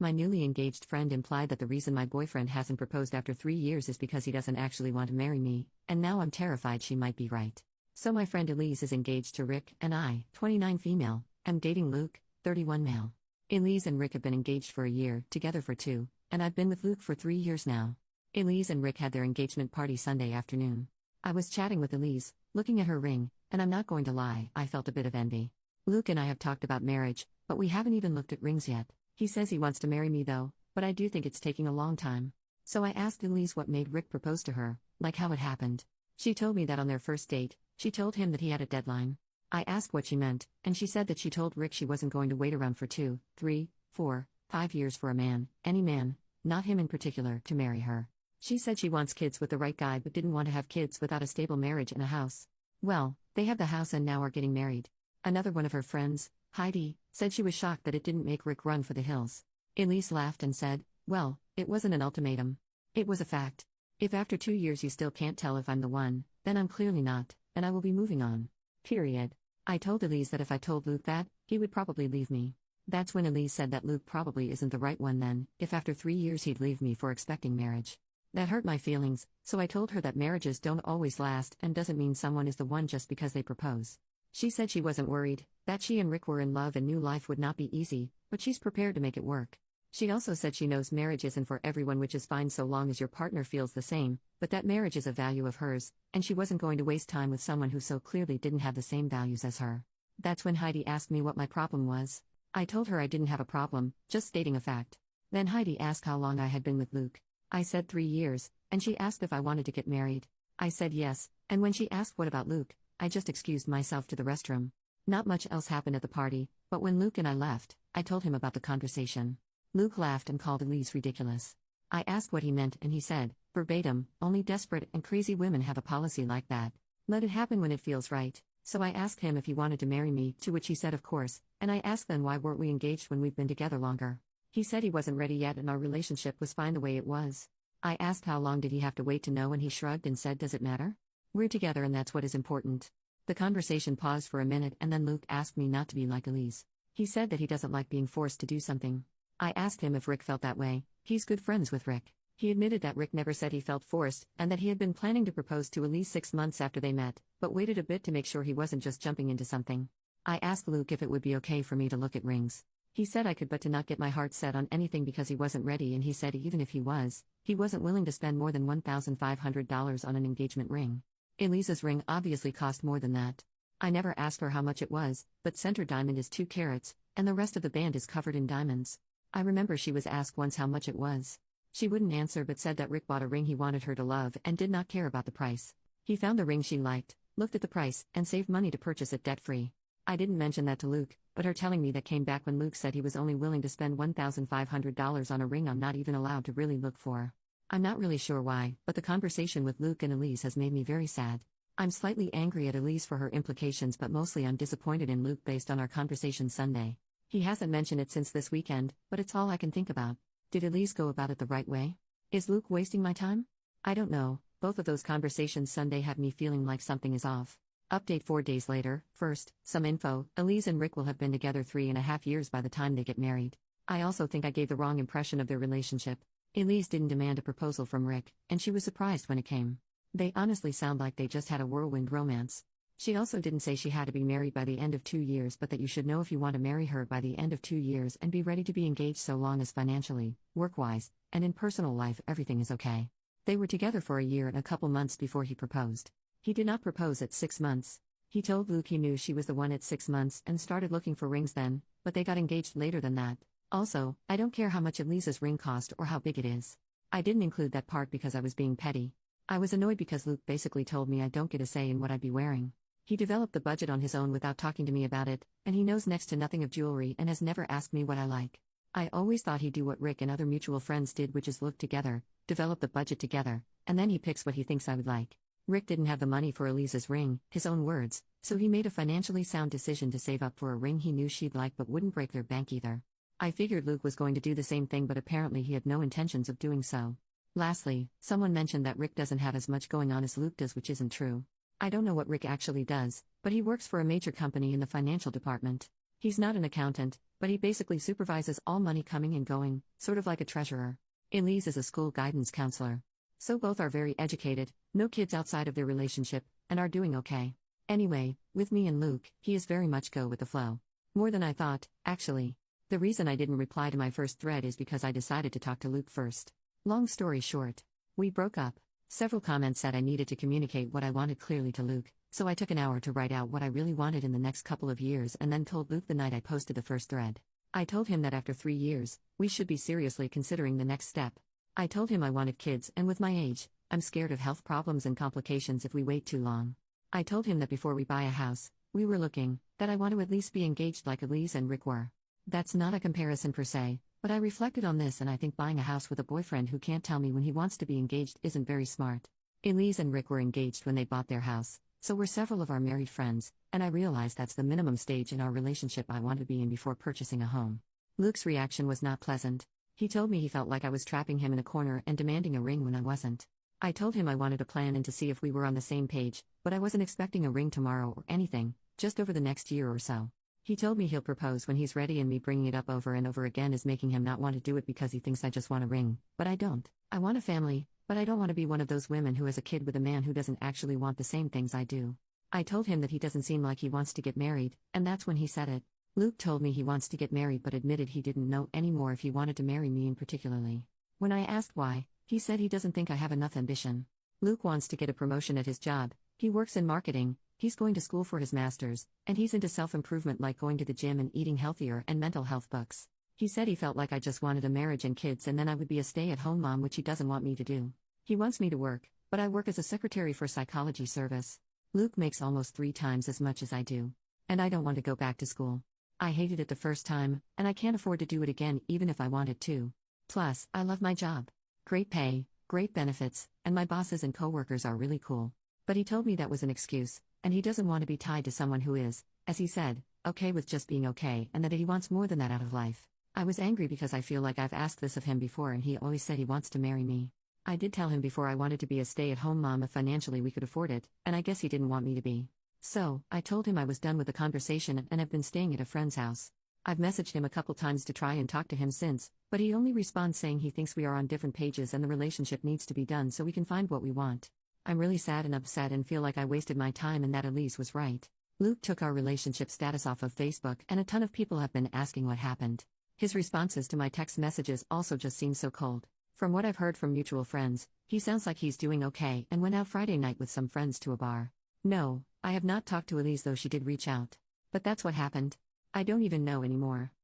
My newly engaged friend implied that the reason my boyfriend hasn't proposed after 3 years is because he doesn't actually want to marry me, and now I'm terrified she might be right. So my friend Elise is engaged to Rick, and I, 29 female, am dating Luke, 31 male. Elise and Rick have been engaged for a year, together for 2, and I've been with Luke for 3 years now. Elise and Rick had their engagement party Sunday afternoon. I was chatting with Elise, looking at her ring, and I'm not going to lie, I felt a bit of envy. Luke and I have talked about marriage, but we haven't even looked at rings yet. He says he wants to marry me though, but I do think it's taking a long time. So I asked Elise what made Rick propose to her, like how it happened. She told me that on their first date, she told him that he had a deadline. I asked what she meant, and she said that she told Rick she wasn't going to wait around for 2, 3, 4, 5 years for a man, any man, not him in particular, to marry her. She said she wants kids with the right guy but didn't want to have kids without a stable marriage and a house. Well, they have the house and now are getting married. Another one of her friends, Heidi, said she was shocked that it didn't make Rick run for the hills. Elise laughed and said, well, it wasn't an ultimatum. It was a fact. If after 2 years you still can't tell if I'm the one, then I'm clearly not, and I will be moving on. Period. I told Elise that if I told Luke that, he would probably leave me. That's when Elise said that Luke probably isn't the right one then, if after 3 years he'd leave me for expecting marriage. That hurt my feelings, so I told her that marriages don't always last and doesn't mean someone is the one just because they propose. She said she wasn't worried, that she and Rick were in love and knew life would not be easy, but she's prepared to make it work. She also said she knows marriage isn't for everyone, which is fine so long as your partner feels the same, but that marriage is a value of hers, and she wasn't going to waste time with someone who so clearly didn't have the same values as her. That's when Heidi asked me what my problem was. I told her I didn't have a problem, just stating a fact. Then Heidi asked how long I had been with Luke. I said 3 years, and she asked if I wanted to get married. I said yes, and when she asked what about Luke, I just excused myself to the restroom. Not much else happened at the party, but when Luke and I left, I told him about the conversation. Luke laughed and called Elise ridiculous. I asked what he meant and he said, verbatim, only desperate and crazy women have a policy like that. Let it happen when it feels right. So I asked him if he wanted to marry me, to which he said of course, and I asked then why weren't we engaged when we've been together longer. He said he wasn't ready yet and our relationship was fine the way it was. I asked how long did he have to wait to know and he shrugged and said does it matter? We're together and that's what is important. The conversation paused for a minute and then Luke asked me not to be like Elise. He said that he doesn't like being forced to do something. I asked him if Rick felt that way. He's good friends with Rick. He admitted that Rick never said he felt forced and that he had been planning to propose to Elise 6 months after they met, but waited a bit to make sure he wasn't just jumping into something. I asked Luke if it would be okay for me to look at rings. He said I could, but to not get my heart set on anything because he wasn't ready, and he said even if he wasn't willing to spend more than $1,500 on an engagement ring. Elise's ring obviously cost more than that. I never asked her how much it was, but center diamond is 2 carats, and the rest of the band is covered in diamonds. I remember she was asked once how much it was. She wouldn't answer but said that Rick bought a ring he wanted her to love and did not care about the price. He found the ring she liked, looked at the price, and saved money to purchase it debt-free. I didn't mention that to Luke, but her telling me that came back when Luke said he was only willing to spend $1,500 on a ring I'm not even allowed to really look for. I'm not really sure why, but the conversation with Luke and Elise has made me very sad. I'm slightly angry at Elise for her implications, but mostly I'm disappointed in Luke based on our conversation Sunday. He hasn't mentioned it since this weekend, but it's all I can think about. Did Elise go about it the right way? Is Luke wasting my time? I don't know, both of those conversations Sunday have me feeling like something is off. Update 4 days later. First, some info. Elise and Rick will have been together 3.5 years by the time they get married. I also think I gave the wrong impression of their relationship. Elise didn't demand a proposal from Rick, and she was surprised when it came. They honestly sound like they just had a whirlwind romance. She also didn't say she had to be married by the end of 2 years, but that you should know if you want to marry her by the end of 2 years and be ready to be engaged so long as financially, work-wise, and in personal life everything is okay. They were together for a year and a couple months before he proposed. He did not propose at 6 months. He told Luke he knew she was the one at 6 months and started looking for rings then, but they got engaged later than that. Also, I don't care how much Elise's ring cost or how big it is. I didn't include that part because I was being petty. I was annoyed because Luke basically told me I don't get a say in what I'd be wearing. He developed the budget on his own without talking to me about it, and he knows next to nothing of jewelry and has never asked me what I like. I always thought he'd do what Rick and other mutual friends did, which is look together, develop the budget together, and then he picks what he thinks I would like. Rick didn't have the money for Elise's ring, his own words, so he made a financially sound decision to save up for a ring he knew she'd like but wouldn't break their bank either. I figured Luke was going to do the same thing, but apparently he had no intentions of doing so. Lastly, someone mentioned that Rick doesn't have as much going on as Luke does, which isn't true. I don't know what Rick actually does, but he works for a major company in the financial department. He's not an accountant, but he basically supervises all money coming and going, sort of like a treasurer. Elise is a school guidance counselor. So both are very educated, no kids outside of their relationship, and are doing okay. Anyway, with me and Luke, he is very much go with the flow. More than I thought, actually. The reason I didn't reply to my first thread is because I decided to talk to Luke first. Long story short, we broke up. Several comments said I needed to communicate what I wanted clearly to Luke, so I took an hour to write out what I really wanted in the next couple of years and then told Luke the night I posted the first thread. I told him that after 3 years, we should be seriously considering the next step. I told him I wanted kids, and with my age, I'm scared of health problems and complications if we wait too long. I told him that before we buy a house, we were looking, that I want to at least be engaged like Elise and Rick were. That's not a comparison per se, but I reflected on this and I think buying a house with a boyfriend who can't tell me when he wants to be engaged isn't very smart. Elise and Rick were engaged when they bought their house, so were several of our married friends, and I realized that's the minimum stage in our relationship I want to be in before purchasing a home. Luke's reaction was not pleasant. He told me he felt like I was trapping him in a corner and demanding a ring when I wasn't. I told him I wanted to plan and to see if we were on the same page, but I wasn't expecting a ring tomorrow or anything, just over the next year or so. He told me he'll propose when he's ready, and me bringing it up over and over again is making him not want to do it because he thinks I just want a ring, but I don't. I want a family, but I don't want to be one of those women who has a kid with a man who doesn't actually want the same things I do. I told him that he doesn't seem like he wants to get married, and that's when he said it. Luke told me he wants to get married but admitted he didn't know anymore if he wanted to marry me in particularly. When I asked why, he said he doesn't think I have enough ambition. Luke wants to get a promotion at his job, he works in marketing, he's going to school for his master's, and he's into self-improvement like going to the gym and eating healthier and mental health books. He said he felt like I just wanted a marriage and kids and then I would be a stay-at-home mom, which he doesn't want me to do. He wants me to work, but I work as a secretary for psychology service. Luke makes almost 3 times as much as I do. And I don't want to go back to school. I hated it the first time, and I can't afford to do it again even if I wanted to. Plus, I love my job. Great pay, great benefits, and my bosses and coworkers are really cool. But he told me that was an excuse, and he doesn't want to be tied to someone who is, as he said, okay with just being okay, and that he wants more than that out of life. I was angry because I feel like I've asked this of him before and he always said he wants to marry me. I did tell him before I wanted to be a stay-at-home mom if financially we could afford it, and I guess he didn't want me to be. So, I told him I was done with the conversation and have been staying at a friend's house. I've messaged him a couple times to try and talk to him since, but he only responds saying he thinks we are on different pages and the relationship needs to be done so we can find what we want. I'm really sad and upset and feel like I wasted my time and that Elise was right. Luke took our relationship status off of Facebook and a ton of people have been asking what happened. His responses to my text messages also just seem so cold. From what I've heard from mutual friends, he sounds like he's doing okay and went out Friday night with some friends to a bar. No, I have not talked to Elise though she did reach out. But that's what happened. I don't even know anymore.